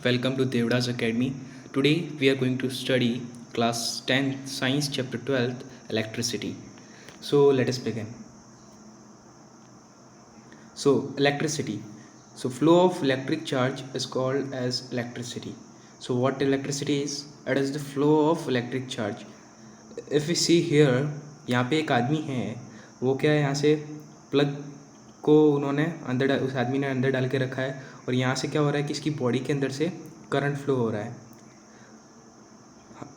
Welcome to Devdas Academy. Today we are going to study class 10 science chapter 12 electricity. So let us begin. So electricity. So flow of electric charge is called as electricity. So what electricity is? It is the flow of electric charge. If we see here, यहाँ पे एक आदमी है, वो क्या है, यहाँ से प्लग को उन्होंने उस आदमी ने अंदर डाल के रखा है और यहाँ से क्या हो रहा है कि इसकी बॉडी के अंदर से करंट फ्लो हो रहा है।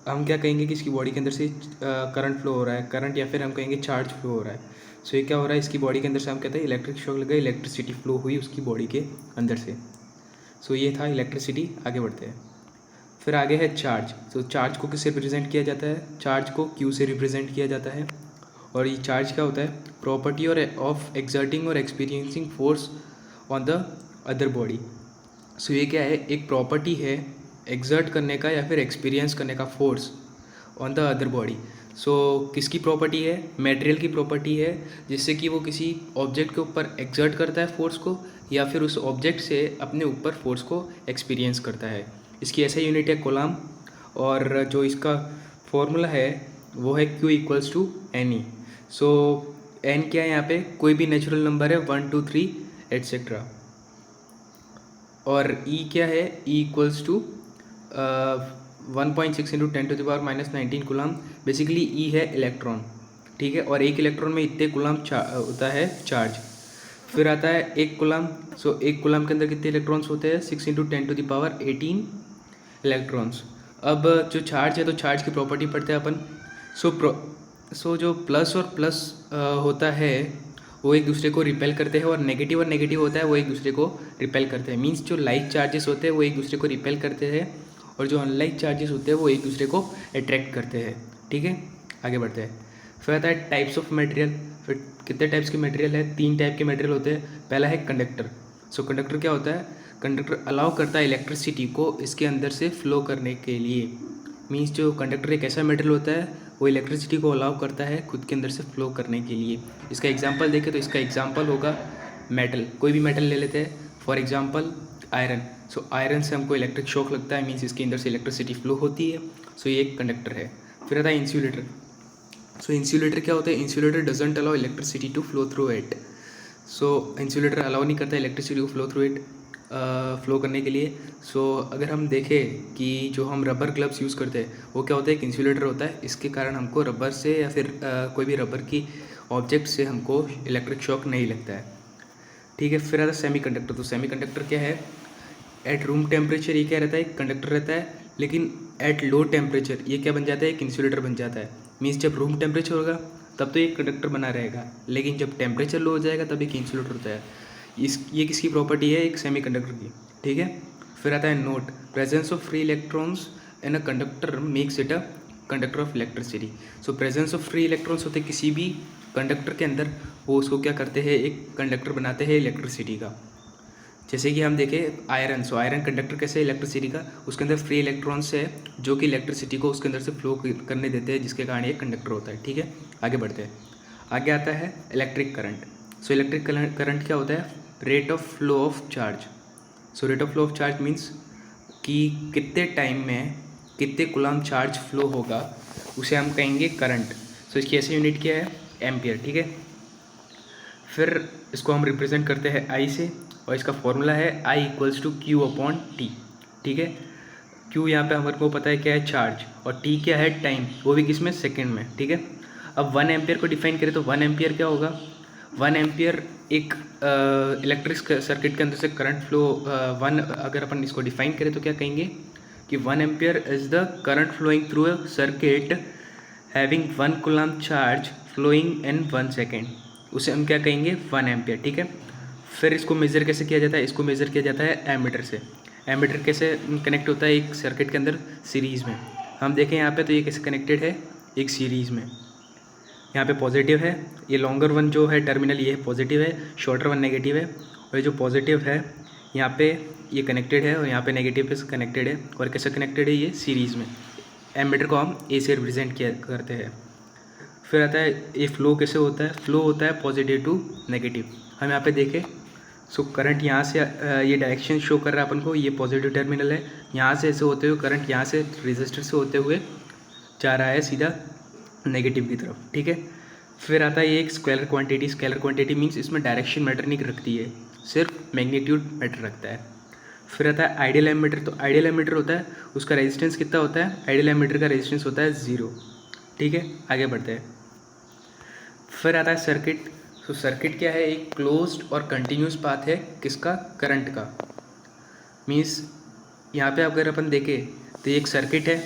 हम क्या कहेंगे कि इसकी बॉडी के अंदर से करंट फ्लो हो रहा है, करंट, या फिर हम कहेंगे चार्ज फ्लो हो रहा है। सो ये क्या हो रहा है, इसकी बॉडी के अंदर से हम कहते हैं इलेक्ट्रिक शॉक लगा, इलेक्ट्रिसिटी फ्लो हुई उसकी बॉडी के अंदर से। सो ये था इलेक्ट्रिसिटी। आगे बढ़ते हैं। फिर आगे है चार्ज। तो चार्ज को किससे रिप्रेजेंट किया जाता है? चार्ज को क्यू से रिप्रेजेंट किया जाता है। और ये चार्ज क्या होता है? प्रॉपर्टी और ऑफ एक्सर्टिंग और experiencing force on the other body. So ये क्या है, एक प्रॉपर्टी है एक्सर्ट करने का या फिर एक्सपीरियंस करने का force on the other body. So किसकी प्रॉपर्टी है? मटेरियल की प्रॉपर्टी है, जिससे कि वो किसी ऑब्जेक्ट के ऊपर एक्सर्ट करता है फोर्स को, या फिर उस ऑब्जेक्ट से अपने ऊपर फोर्स को एक्सपीरियंस करता है। इसकी ऐसा यूनिट है कूलम, और जो इसका फॉर्मूला है वो है Q equals to NE। So N क्या है यहाँ पे? कोई भी नेचुरल नंबर है, 1 2 3 एट्सेट्रा। और E क्या है? E equals to 1.6 into 10⁻⁻19 coulomb. Basically E है इलेक्ट्रॉन, ठीक है, और एक इलेक्ट्रॉन में इतने कूलम होता है चार्ज। फिर आता है एक कूलम। सो एक कूलम के अंदर कितने इलेक्ट्रॉन्स होते हैं? 6 इंटू 10⁻18 इलेक्ट्रॉन्स। अब जो चार्ज है, तो चार्ज की प्रॉपर्टी पढ़ते हैं अपन। सो जो प्लस और प्लस होता है वो एक दूसरे को रिपेल करते हैं, और नेगेटिव होता है वो एक दूसरे को रिपेल करते हैं। मींस जो लाइक चार्जेस होते हैं वो एक दूसरे को रिपेल करते हैं, और जो अनलाइक चार्जेस होते हैं वो एक दूसरे को अट्रैक्ट करते हैं, ठीक है। आगे बढ़ते हैं। फिर आता है टाइप्स ऑफ मटेरियल। फिर कितने टाइप्स के मटेरियल है? 3 टाइप के मटेरियल होते हैं। पहला है कंडक्टर। सो कंडक्टर क्या होता है? कंडक्टर अलाउ करता है इलेक्ट्रिसिटी को इसके अंदर से फ्लो करने के लिए। मीन्स जो कंडक्टर एक ऐसा मटेरियल होता है वो इलेक्ट्रिसिटी को अलाउ करता है खुद के अंदर से फ्लो करने के लिए। इसका एग्जांपल देखें तो इसका एग्जांपल होगा मेटल। कोई भी मेटल ले लेते हैं, for example iron. So iron से हमको इलेक्ट्रिक शॉक लगता है, मीन्स इसके अंदर से इलेक्ट्रिसिटी फ्लो होती है। सो ये एक कंडक्टर है। फिर आता है इंसुलेटर। सो इंसुलेटर क्या होता है? Insulator doesn't allow electricity to flow through it. So insulator allow नहीं करता इलेक्ट्रिसिटी को फ्लो थ्रू इट, फ्लो करने के लिए। सो अगर हम देखें कि जो हम रबर ग्लव्स यूज़ करते हैं वो क्या होता है? एक इंसुलेटर होता है। इसके कारण हमको रबर से या फिर कोई भी रबर की ऑब्जेक्ट से हमको इलेक्ट्रिक शॉक नहीं लगता है, ठीक है। फिर आता है सेमी कंडक्टर। तो सेमी कंडक्टर क्या है? एट रूम टेम्परेचर ये क्या रहता है? एक कंडक्टर रहता है, लेकिन एट लो टेम्परेचर ये क्या बन जाता है? एक इंसुलेटर बन जाता है। मीन्स जब रूम टेम्परेचर होगा तब तो एक कंडक्टर बना रहेगा, लेकिन जब टेम्परेचर लो हो जाएगा तब एक इंसुलेटर होता है। ये किसकी प्रॉपर्टी है? एक सेमी कंडक्टर की, ठीक है। फिर आता है note. Presence of free electrons in a conductor makes it a conductor of electricity. So presence of free electrons होते किसी भी कंडक्टर के अंदर, वो उसको क्या करते हैं? एक कंडक्टर बनाते हैं इलेक्ट्रिसिटी का। जैसे कि हम देखें आयरन। सो आयरन कंडक्टर कैसे है इलेक्ट्रिसिटी का? उसके अंदर फ्री इलेक्ट्रॉन्स है जो कि इलेक्ट्रिसिटी को उसके अंदर से फ्लो करने देते हैं, जिसके कारण ये कंडक्टर होता है, ठीक है। आगे बढ़ते हैं। आगे आता है electric current. So electric current क्या होता है? Rate of flow of charge. So rate of flow of charge means कि कितने टाइम में कितने कूलम चार्ज फ्लो होगा, उसे हम कहेंगे करंट। सो इसकी ऐसी यूनिट क्या है? एम्पियर, ठीक है। फिर इसको हम रिप्रेजेंट करते हैं I से, और इसका फॉर्मूला है I इक्वल्स टू Q/T, ठीक है। Q यहाँ पे हमारे को पता है क्या है? चार्ज। और T क्या है? टाइम, वो भी किस में? सेकेंड में, ठीक है। अब 1 एम्पियर को डिफाइन करें तो 1 एम्पियर क्या होगा? 1 एम्पियर एक इलेक्ट्रिक सर्किट के अंदर से करंट फ्लो, अगर अपन इसको डिफाइन करें तो क्या कहेंगे कि 1 ampere is the current flowing through a circuit having 1 coulomb charge flowing in 1 second. उसे हम क्या कहेंगे? 1 एम्पियर, ठीक है। फिर इसको मेज़र कैसे किया जाता है? इसको मेज़र किया जाता है एमीटर से। एमीटर कैसे कनेक्ट होता है एक सर्किट के अंदर? सीरीज़ में। हम देखें यहाँ पे तो ये कैसे कनेक्टेड है? एक सीरीज़ में। यहाँ पे पॉजिटिव है, ये लॉन्गर वन जो है टर्मिनल ये पॉजिटिव है, शॉर्टर वन नेगेटिव है, और ये जो पॉजिटिव है यहाँ पे ये कनेक्टेड है, और यहाँ पे नेगेटिव पे कनेक्टेड है। और कैसे कनेक्टेड है? ये सीरीज़ में। एमीटर को हम ए से रिप्रेजेंट किया करते हैं। फिर आता है ये फ्लो कैसे होता है? फ्लो होता है पॉजिटिव टू नेगेटिव। हम यहाँ पे देखें सो करंट यहाँ से ये डायरेक्शन शो कर रहा है अपन को, ये पॉजिटिव टर्मिनल है, यहाँ से ऐसे होते हुए करंट यहाँ से रेजिस्टर से होते हुए जा रहा है सीधा नेगेटिव की तरफ, ठीक है। फिर आता है ये एक scalar quantity. Scalar quantity means इसमें डायरेक्शन मैटर नहीं रखती है, सिर्फ मैग्नीट्यूड मैटर रखता है। फिर आता है आइडियल एमीटर। तो आइडियल एमीटर होता है, उसका रेजिस्टेंस कितना होता है, आइडियल एमीटर का रेजिस्टेंस होता है 0, ठीक है। आगे बढ़ते हैं। फिर आता है सर्किट। तो सर्किट क्या है, एक क्लोज्ड और कंटिन्यूस पाथ है किसका, करंट का। मीन्स यहाँ पे अगर अपन देखें तो एक सर्किट है,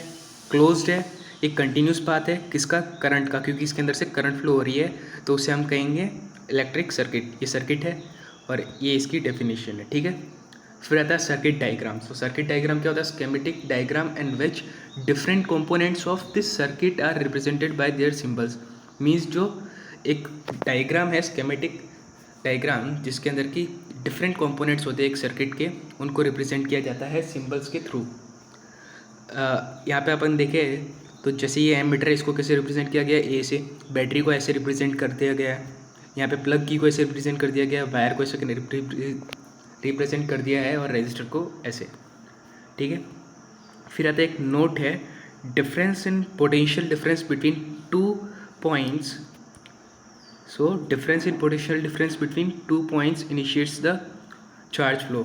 क्लोज्ड है, एक कंटिन्यूस पाथ है किसका, करंट का, क्योंकि इसके अंदर से करंट फ्लो हो रही है, तो उसे हम कहेंगे इलेक्ट्रिक सर्किट। ये सर्किट है और ये इसकी डेफिनेशन है, ठीक है। फिर आता है सर्किट डायग्राम। तो सर्किट डायग्राम क्या होता है, schematic diagram in which different components of this circuit are represented by their symbols. Means जो एक डायग्राम है, स्कीमेटिक डायग्राम, जिसके अंदर की डिफरेंट कंपोनेंट्स होते हैं एक सर्किट के, उनको रिप्रेजेंट किया जाता है सिंबल्स के थ्रू। यहाँ पे अपन देखें तो जैसे ये एमीटर है, इसको कैसे रिप्रेजेंट किया गया है, ए से। बैटरी को ऐसे रिप्रेजेंट कर दिया गया है, यहाँ पे प्लग की को ऐसे रिप्रेजेंट कर दिया गया है, वायर को ऐसे रिप्रेजेंट कर दिया है, और रजिस्टर को ऐसे, ठीक है। फिर आता है एक नोट है, difference in potential difference between 2 points. So difference in potential difference between 2 points initiates the charge flow.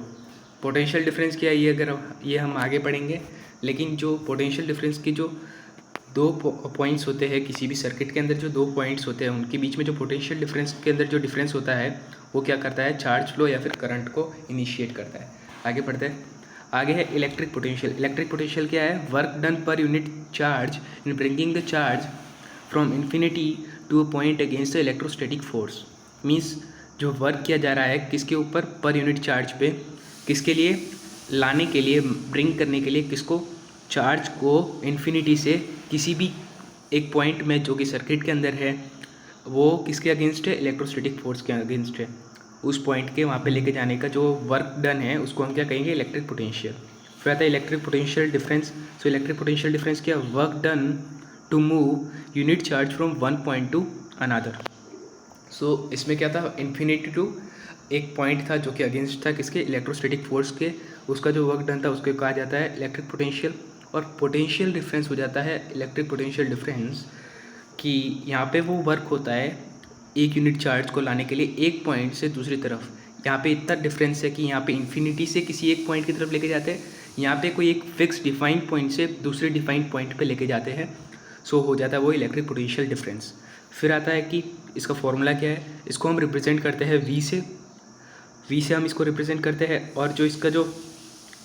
Potential difference क्या है, ये अगर ये हम आगे पढ़ेंगे, लेकिन जो पोटेंशियल डिफरेंस की जो 2 पॉइंट्स होते हैं किसी भी सर्किट के अंदर, जो 2 पॉइंट्स होते हैं उनके बीच में जो पोटेंशियल डिफरेंस के अंदर जो डिफरेंस होता है, वो क्या करता है, चार्ज फ्लो या फिर करंट को इनिशिएट करता है। आगे बढ़ते हैं। आगे है इलेक्ट्रिक पोटेंशियल। इलेक्ट्रिक पोटेंशियल क्या है, work done per unit charge in bringing the charge from infinity to a point against the electrostatic force. Means जो वर्क किया जा रहा है किसके ऊपर, पर यूनिट चार्ज पे, किसके लिए, लाने के लिए, ब्रिंग करने के लिए, किसको, चार्ज को इन्फिनिटी से किसी भी एक पॉइंट में जो कि सर्किट के अंदर है, वो किसके अगेंस्ट है, इलेक्ट्रोस्टैटिक फोर्स के अगेंस्ट है। उस पॉइंट के वहाँ पे लेके जाने का जो वर्क डन है उसको हम क्या कहेंगे, इलेक्ट्रिक पोटेंशियल। फिर आता है electric potential difference. So electric potential difference क्या, work done to move unit charge from one point to another. So इसमें क्या था, इन्फिनिटी टू एक पॉइंट था जो कि अगेंस्ट था किसके, इलेक्ट्रोस्टैटिक फोर्स के, उसका जो वर्क डन था उसको कहा जाता है इलेक्ट्रिक पोटेंशियल। और पोटेंशियल डिफरेंस हो जाता है इलेक्ट्रिक पोटेंशियल डिफरेंस कि यहाँ पे वो वर्क होता है एक यूनिट चार्ज को लाने के लिए एक पॉइंट से दूसरी तरफ। यहाँ पे इतना डिफरेंस है कि यहाँ पे इन्फिनिटी से किसी एक पॉइंट की तरफ लेके जाते हैं, यहाँ पे कोई एक फिक्स डिफाइंड पॉइंट से दूसरे डिफाइंड पॉइंट पे लेके जाते हैं। सो हो जाता है वो इलेक्ट्रिक पोटेंशियल डिफरेंस। फिर आता है कि इसका फॉर्मूला क्या है, इसको हम रिप्रेजेंट करते हैं वी से हम इसको रिप्रेजेंट करते हैं। और जो इसका जो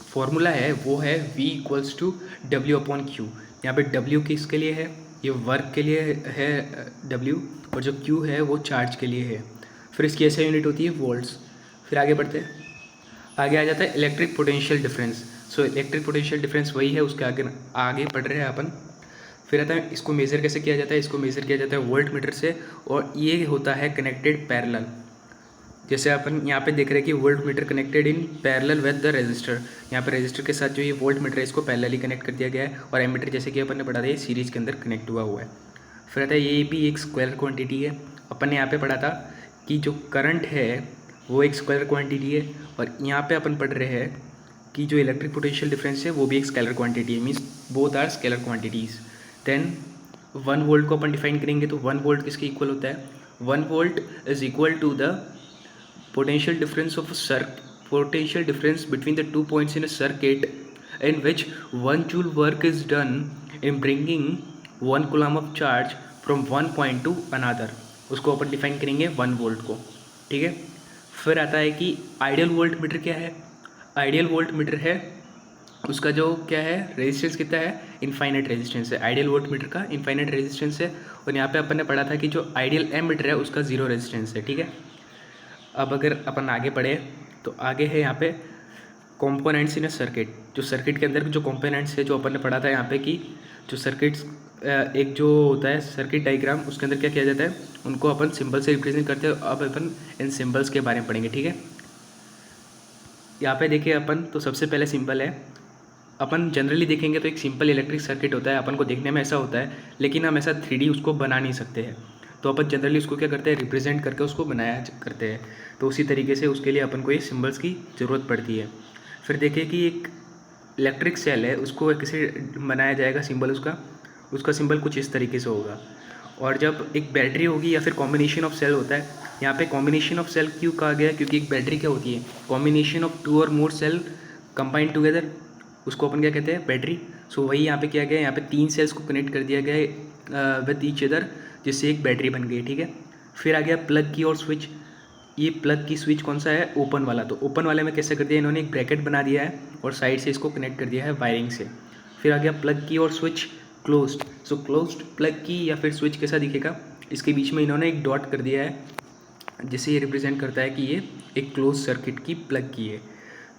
फॉर्मूला है वो है V इक्वल्स टू W/Q। यहाँ पे W किसके लिए है, ये वर्क के लिए है W, और जो Q है वो चार्ज के लिए है। फिर इसकी ऐसे यूनिट होती है वोल्ट्स। फिर आगे बढ़ते हैं, आगे आ जाता है electric potential difference. So electric potential difference वही है, उसके आगे पढ़ रहे हैं अपन। फिर आता है इसको मेज़र कैसे किया जाता है, इसको मेज़र किया जाता है वोल्ट मीटर से, और ये होता है कनेक्टेड पैरेलल। जैसे अपन यहाँ पे देख रहे हैं कि voltmeter connected in parallel with the resistor. यहाँ पे रेजिस्टर के साथ जो ये वोल्ट मीटर है इसको पैरेलली कनेक्ट कर दिया गया है, और एमीटर जैसे कि अपन ने पढ़ा था ये सीरीज के अंदर कनेक्ट हुआ है। फिर आता है ये भी एक स्क्वायर क्वांटिटी है। अपन ने यहाँ पे पढ़ा था कि जो करंट है वो एक स्क्वायर क्वांटिटी है, और यहाँ पे अपन पढ़ रहे हैं कि जो इलेक्ट्रिक पोटेंशियल डिफरेंस है वो भी एक स्केलर क्वांटिटी है। Means both are scalar quantities. Then 1 volt को अपन डिफाइन करेंगे तो 1 वोल्ट किसके इक्वल होता है, 1 volt is equal to the potential difference between the 2 points in a circuit in which 1 joule work is done in bringing 1 coulomb of charge from one point to another। उसको अपन define करेंगे 1 volt को, ठीक है। फिर आता है कि ideal volt meter क्या है, आइडियल वोल्ट मीटर है उसका जो क्या है, रेजिस्टेंस कितना है, इनफाइनाइट रेजिस्टेंस है। आइडियल वोल्ट मीटर का इनफाइनाइट रेजिस्टेंस है। और यहाँ पे अपन ने पढ़ा था कि जो आइडियल एम मीटर है उसका 0 रेजिस्टेंस है, ठीक है। अब अगर अपन आगे बढ़े तो आगे है यहाँ पे कंपोनेंट्स इन अ सर्किट। जो सर्किट के अंदर जो कंपोनेंट्स है जो अपन ने पढ़ा था यहाँ पे कि जो सर्किट्स एक जो होता है सर्किट डायग्राम, उसके अंदर क्या किया जाता है, उनको अपन सिंबल से रिप्रेजेंट करते हैं। अब अपन इन सिंबल्स के बारे में पढ़ेंगे, ठीक है। यहाँ पे देखिए अपन, तो सबसे पहले सिंबल है, अपन जनरली देखेंगे तो एक सिंपल इलेक्ट्रिक सर्किट होता है, अपन को देखने में ऐसा होता है, लेकिन हम ऐसा 3D उसको बना नहीं सकते हैं। तो अपन जनरली उसको क्या करते हैं, रिप्रेजेंट करके उसको बनाया करते हैं। तो उसी तरीके से उसके लिए अपन को ये सिम्बल्स की ज़रूरत पड़ती है। फिर देखिए कि एक इलेक्ट्रिक सेल है, उसको कैसे बनाया जाएगा सिंबल, उसका सिंबल कुछ इस तरीके से होगा। और जब एक बैटरी होगी या फिर कॉम्बिनेशन ऑफ सेल होता है, यहाँ पे कॉम्बिनेशन ऑफ सेल क्यों कहा गया है, क्योंकि एक बैटरी क्या होती है, कॉम्बिनेशन ऑफ 2 और मोर सेल कंबाइंड टुगेदर, उसको अपन क्या कहते हैं, बैटरी। सो वही यहाँ पे किया गया है, यहाँ पे 3 सेल्स को कनेक्ट कर दिया गया है विद ईच अदर, जिससे एक बैटरी बन गई, ठीक है। फिर आ गया प्लग की और स्विच। ये प्लग की स्विच कौन सा है, ओपन वाला। तो ओपन वाले में कैसे कर दिया इन्होंने, एक ब्रैकेट बना दिया है और साइड से इसको कनेक्ट कर दिया है वायरिंग से। फिर आ गया प्लग की और स्विच क्लोज्ड। सो क्लोज्ड प्लग की या फिर स्विच कैसा दिखेगा, इसके बीच में इन्होंने एक डॉट कर दिया है, जिससे ये रिप्रेजेंट करता है कि ये एक क्लोज सर्किट की प्लग की है।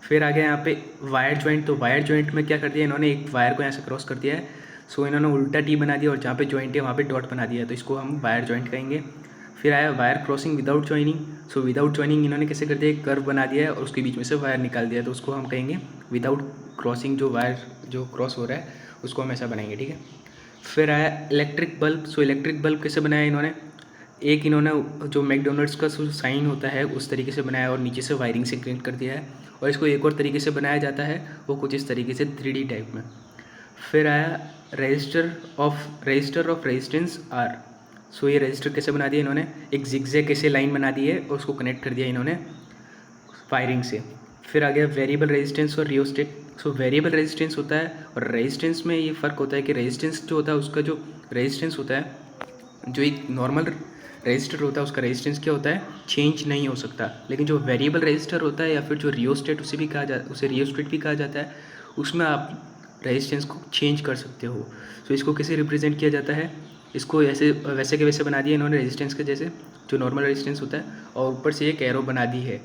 फिर आ गया यहाँ पे वायर जॉइंट। तो वायर जॉइंट में क्या कर दिया इन्होंने, एक वायर को यहाँ से क्रॉस कर दिया है, सो इन्होंने उल्टा टी बना दिया और जहाँ पे जॉइंट है वहाँ पे डॉट बना दिया, तो इसको हम वायर जॉइंट कहेंगे। फिर आया wire crossing without joining. So without joining इन्होंने कैसे कर दिया, एक कर्व बना दिया है और उसके बीच में से वायर निकाल दिया, तो उसको हम कहेंगे विदाउट क्रॉसिंग। जो वायर जो क्रॉस हो रहा है उसको हम ऐसा बनाएंगे, ठीक है। फिर आया electric bulb. So electric bulb कैसे बनाया इन्होंने, एक इन्होंने जो मैकडोनल्ड्स का जो साइन होता है उस तरीके से बनाया और नीचे से वायरिंग से कनेक्ट कर दिया है। और इसको एक और तरीके से बनाया जाता है, वो कुछ इस तरीके से 3D टाइप में। फिर आया रजिस्टर ऑफ रेजिस्टेंस आर। सो ये रजिस्टर कैसे बना दिया इन्होंने, एक जिगजैग कैसे लाइन बना दी है और उसको कनेक्ट कर दिया इन्होंने वायरिंग से। फिर आ गया वेरिएबल रेजिस्टेंस और रियोस्टेट। सो वेरिएबल रेजिस्टेंस होता है और रेजिस्टेंस में ये फ़र्क होता है कि रेजिस्टेंस जो होता है उसका जो रेजिस्टेंस होता है, जो एक नॉर्मल रजिस्टर होता है उसका रेजिस्टेंस क्या होता है, चेंज नहीं हो सकता। लेकिन जो वेरिएबल रजिस्टर होता है या फिर जो रियोस्टेट उसे रियोस्टेट भी कहा जाता है, उसमें आप रेजिस्टेंस को चेंज कर सकते हो। तो इसको कैसे रिप्रेजेंट किया जाता है, इसको ऐसे वैसे के वैसे बना दिया इन्होंने रेजिस्टेंस के जैसे, जो नॉर्मल रेजिस्टेंस होता है, और ऊपर से एक एरो बना दी है,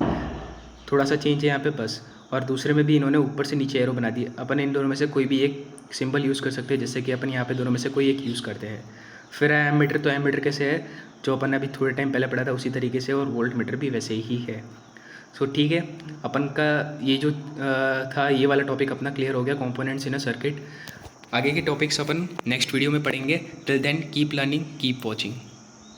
थोड़ा सा चेंज है यहाँ पे बस। और दूसरे में भी इन्होंने ऊपर से नीचे एरो बना दी। अपन इन दोनों में से कोई भी एक सिंबल यूज़ कर सकते हैं, जैसे कि अपन यहाँ पे दोनों में से कोई एक यूज़ करते हैं। फिर है एमीटर। तो एमीटर कैसे है, जो अपन ने अभी थोड़े टाइम पहले पढ़ा था उसी तरीके से, और वोल्ट मीटर भी वैसे ही है। सो ठीक है, अपन का ये जो था ये वाला टॉपिक अपना क्लियर हो गया, कंपोनेंट्स इन अ सर्किट। आगे के टॉपिक्स अपन नेक्स्ट वीडियो में पढ़ेंगे। Till then keep learning, keep watching.